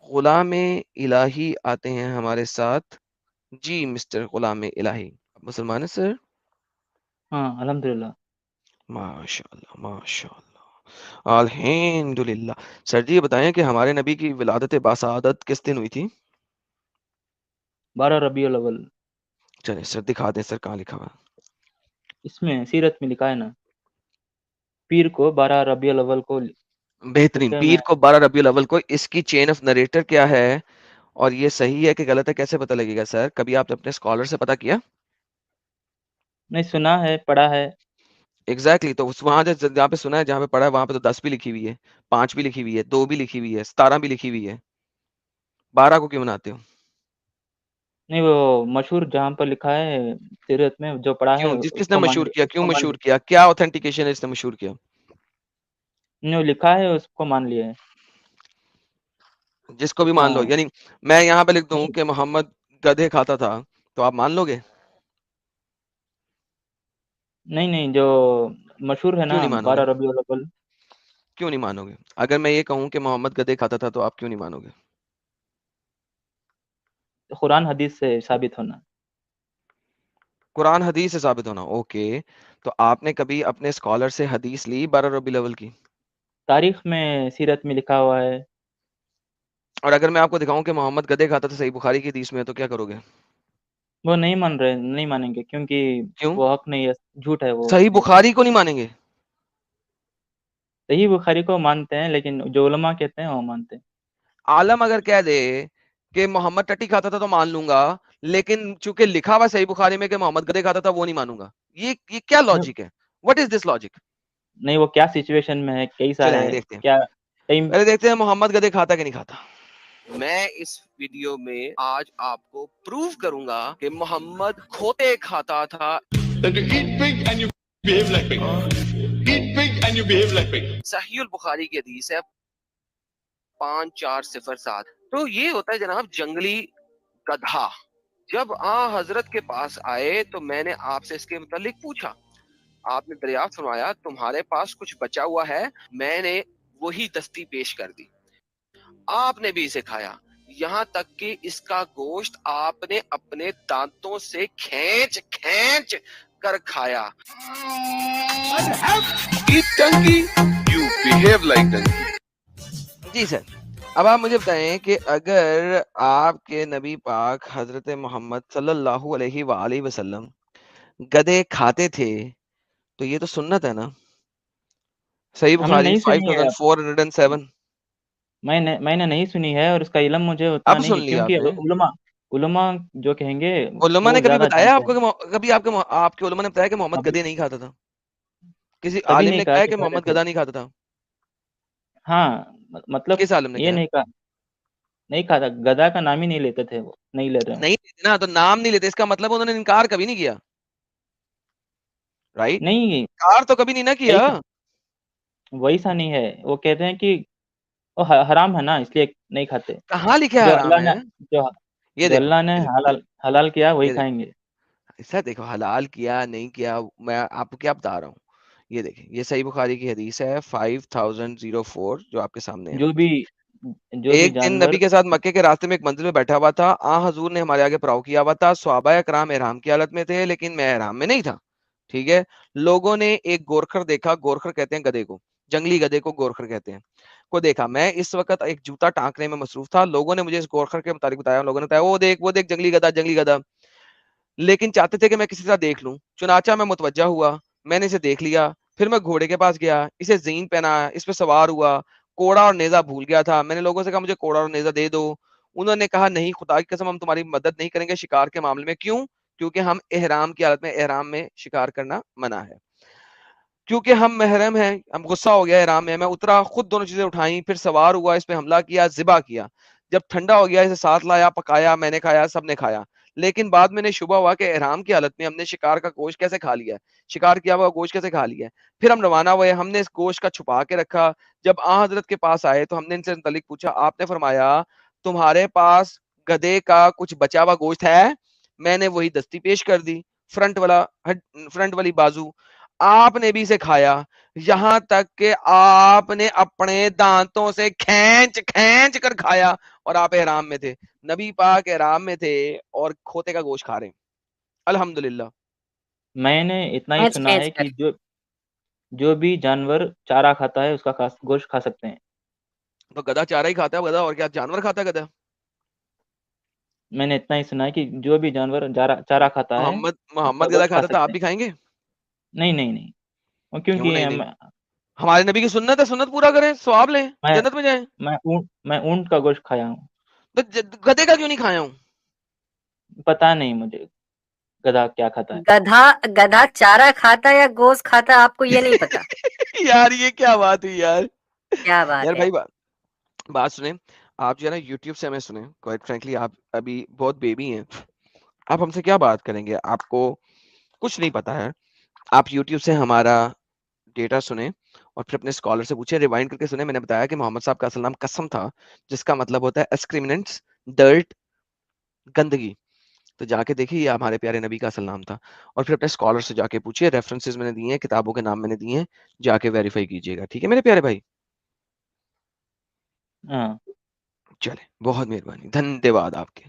غلام الہی آتے ہیں ہمارے ساتھ. جی مسٹر غلام الہی، مسلمان ہیں سر؟ ہاں الحمدللہ. ماشاء اللہ ماشاء اللہ الحمد للہ. سر جی یہ بتائیں کہ ہمارے نبی کی ولادت باسعادت کس دن ہوئی تھی؟ 12 ربیع الاول. چلیں سر دکھا دیں سر، کہاں لکھا ہوا ہے؟ اس میں سیرت میں لکھا ہے نا، پیر کو 12 ربیع الاول کو. بہترین، ٹھیک ہے پیر میں کو 12 ربیع الاول کو. اس کی چین آف نریٹر کیا ہے اور یہ صحیح ہے کہ غلط ہے کیسے پتہ لگے گا سر؟ کبھی آپ نے اپنے اسکالر سے پتہ کیا؟ نہیں سنا ہے، پڑھا ہے. ایگزیکٹلی. تو وہاں جہاں پہ سنا ہے، جہاں پہ پڑھا ہے، وہاں پہ تو 10 بھی لکھی ہوئی ہے، 5 بھی لکھی ہوئی ہے، 2 بھی لکھی ہوئی ہے، 17 بھی لکھی ہوئی ہے. 12 کو کیوں بناتے ہو؟ نہیں وہ مشہور جہاں پر لکھا ہے سیرت میں جو پڑھا ہے کیوں؟ اس کس نے کو مان مشہور لیا، کیا؟ اس کیوں کو مان مشہور لیا. کیا؟ کیا اوتھینٹیکیشن ہے اس نے مشہور کیا؟ جو لکھا ہے اس کو مان لیا ہے. جس کو بھی مان لو، ہاں یعنی میں یہاں پہ لکھ دوں نہیں کہ محمد گدھے کھاتا تھا تو آپ مان لو گے؟ نہیں نہیں، جو مشہور ہے کیوں نا نہیں مانو گے؟ 12 ربیع الاول. کیوں نہیں مانو گے؟ اگر میں یہ کہوں کہ محمد گدھے کھاتا تھا تو آپ کیوں نہیں مانو گے؟ قرآن حدیث سے ثابت ہونا. قرآن حدیث سے ثابت ہونا. اوکے، تو آپ نے کبھی اپنے اسکالر سے حدیث لی 12 ربیع الاول کی؟ تاریخ میں سیرت میں لکھا ہوا ہے. اور اگر میں آپ کو دکھاؤں کہ محمد گدھے کھاتا تھا صحیح بخاری کی حدیث میں، تو کیا کرو گے؟ وہ نہیں مان رہے، نہیں مانیں گے کیونکہ کیوں؟ وہ حق نہیں ہے، جھوٹ ہے وہ صحیح اس میں. بخاری کو نہیں مانیں گے؟ صحیح بخاری کو مانتے ہیں لیکن جو علماء کہتے ہیں وہ مانتے ہیں. عالم اگر کہہ دے کہ محمد ٹٹی کھاتا تھا تو مان لوں گا، لیکن چونکہ لکھا ہوا صحیح بخاری میں کہ محمد گدھے کھاتا تھا وہ نہیں مانوں گا، یہ کیا لاجک ہے؟ What is this logic? نہیں وہ کیا سچویشن میں ہے، کیسا چلیں ہے، آئیں دیکھتے ہیں، کیا ٹائم. پہلے دیکھتے ہیں محمد گدھے کھاتا کہ نہیں کھاتا. میں اس ویڈیو میں آج آپ کو پروو کروں گا کہ محمد کھوتے کھاتا تھا. That you eat pig and you behave like pig. Eat pig and you behave like pig. صحیح البخاری کی حدیث ہے 5407. تو یہ ہوتا ہے جناب جنگلی گدھا. جب حضرت کے پاس آئے تو میں نے آپ سے اس کے متعلق پوچھا. آپ نے دریافت فرمایا تمہارے پاس کچھ بچا ہوا ہے؟ میں نے وہی دستی پیش کر دی. آپ نے بھی اسے کھایا، یہاں تک کہ اس کا گوشت آپ نے اپنے دانتوں سے کھینچ کھینچ کر کھایا. Eat donkey, you behave like donkey. جی سر، اب آپ مجھے بتائیں کہ اگر آپ کے نبی پاک حضرت محمد صلی اللہ علیہ وآلہ وسلم گدھے کھاتے تھے تو یہ تو سنت ہے نا؟ صحیح ہم نے بخاری نہیں سنی ہے، 5407. میں نے نہیں سنی ہے اور اس کا علم مجھے اتنا اب نہیں سن ہے لیا آپ کیونکہ نے. علماء جو کہیں گے علماء وہ نے کبھی زیادہ بتایا آپ جانتے کو ہیں. کہ کبھی آپ کے علماء نے بتایا کہ محمد ابھی گدھے نہیں کھاتا تھا؟ کسی کبھی عالم نہیں نے کہا کہا ہے کہ کہ کھاتے محمد تھے. گدھا نہیں کھاتا تھا؟ ہاں مطلب کس عالم نے یہ کہا؟ نہیں کہا، نہیں کھاتا، گدھا کا نام ہی نہیں لیتے تھے، وہ نہیں لے رہے ہوں. نہیں لیتے نا، تو نام نہیں لیتے اس کا مطلب انہوں نے انکار کبھی نہیں کیا، رائٹ؟ نہیں انکار تو کبھی نہیں نہ کیا. ایسا ویسا نہیں ہے، وہ کہتے ہیں کہ وہ حرام ہے نا اس لیے نہیں کھاتے. کہاں لکھا جو حرام اللہ نے ہے؟ جو یہ جو دیکھو اللہ نے یہ دیکھو حلال کیا وہی یہ کھائیں گے. دیکھو سر، دیکھو حلال کیا نہیں کیا میں آپ کو کیا بتا رہا ہوں. یہ دیکھیں، یہ صحیح بخاری کی حدیث ہے 5004 جو آپ کے سامنے ہے. جو بھی ایک دن جانور. نبی کے ساتھ مکے کے راستے میں ایک منزل میں بیٹھا ہوا تھا. حضور نے ہمارے آگے پڑاؤ کیا ہوا تھا. صحابہ کرام احرام کی حالت میں تھے لیکن میں احرام میں نہیں تھا. ٹھیک ہے. لوگوں نے ایک گورکھر دیکھا، گورکھر کہتے ہیں گدھے کو، جنگلی گدھے کو گورکھر کہتے ہیں، کو دیکھا. میں اس وقت ایک جوتا ٹانکنے میں مصروف تھا. لوگوں نے مجھے اس گورکھر کے متعلق بتایا، لوگوں نے بتایا وہ دیکھ جنگلی گدھا جنگلی گدھا، لیکن چاہتے تھے کہ میں کسی طرح دیکھ لوں. چنانچہ میں متوجہ ہوا، میں نے اسے دیکھ لیا. پھر میں گھوڑے کے پاس گیا، اسے زین پہنا، اس پہ سوار ہوا. کوڑا اور نیزہ بھول گیا تھا. میں نے لوگوں سے کہا مجھے کوڑا اور نیزہ دے دو. انہوں نے کہا نہیں، خدا کی قسم ہم تمہاری مدد نہیں کریں گے شکار کے معاملے میں. کیوں؟ کیونکہ ہم احرام کی حالت میں، احرام میں شکار کرنا منع ہے. کیونکہ ہم محرم ہیں. ہم غصہ ہو گیا احرام میں. میں اترا، خود دونوں چیزیں اٹھائیں، پھر سوار ہوا، اس پہ حملہ کیا، ذبح کیا. جب ٹھنڈا ہو گیا اسے ساتھ لایا، پکایا، میں نے کھایا، سب نے کھایا. لیکن بعد میں نے شبہ ہوا کہ احرام کی حالت میں ہم نے شکار کا گوشت کیسے کھا لیا ہے، شکار کیا ہوا گوشت کیسے کھا لیا ہے. پھر ہم روانہ ہوئے. ہم نے اس گوشت کا چھپا کے رکھا. جب حضرت کے پاس آئے تو ہم نے ان سے متعلق پوچھا. آپ نے فرمایا تمہارے پاس گدھے کا کچھ بچا ہوا گوشت ہے؟ میں نے وہی دستی پیش کر دی، فرنٹ والی بازو. آپ نے بھی اسے کھایا، یہاں تک کہ آپ نے اپنے دانتوں سے کھینچ کھینچ کر کھایا اور آپ احرام میں تھے. نبی پاک احرام میں تھے اور کھوتے کا گوشت کھا رہے ہیں. الحمدللہ. میں نے اتنا ہی کھینچ سنا ہے کھینچ کہ کر جو بھی جانور چارہ کھاتا ہے اس کا گوشت کھا سکتے ہیں. تو گدھا چارہ ہی کھاتا ہے گدھا, اور کیا جانور کھاتا ہے گدھا؟ میں نے اتنا ہی سنا ہے کہ جو بھی جانور چارہ کھاتا ہے اس کا محمد گدھا گوشت کھا کھاتا تھا, آپ سکتے بھی ہیں. کھائیں گے؟ نہیں اور کیوں کیونکہ نہیں؟ ہمارے نبی کی سنت ہے, سنت پورا کریں, ثواب لیں, میں جنت میں جائیں. میں اونٹ کا گوشت کھایا ہوں. تو گدھے کا کیوں نہیں کھایا ہوں؟ پتا نہیں مجھے گدھا کیا کھاتا ہے. گدھا چارہ کھاتا یا گوشت کھاتا آپ کو یہ نہیں پتا. یار یہ کیا بات ہوئی یار. کیا بات یار ہے. بھائی بات سنیں, آپ جو ہے نا یوٹیوب سے ہمیں سنیں. کوائٹ فرینکلی آپ ابھی بہت بیبی ہیں, آپ ہم سے کیا بات کریں گے؟ آپ کو کچھ نہیں پتا ہے. آپ یوٹیوب سے ہمارا ڈیٹا سنیں اور پھر اپنے اسکالر سے پوچھیں, ریوائنڈ کر کے سنیں. میں نے بتایا کہ محمد صاحب کا اصل نام قسم تھا, جس کا مطلب ہوتا ہے ایکسکریمنٹس, ڈرٹ, گندگی. تو جا کے دیکھیے یہ ہمارے پیارے نبی کا اصل نام تھا. اور پھر اپنے اسکالر سے جا کے پوچھیے, ریفرنسز میں نے دیے ہیں, کتابوں کے نام میں نے دیے ہیں, جا کے ویریفائی کیجیے گا. ٹھیک ہے میرے پیارے بھائی؟ ہاں چلے, بہت مہربانی, دھنیہ واد آپ کے.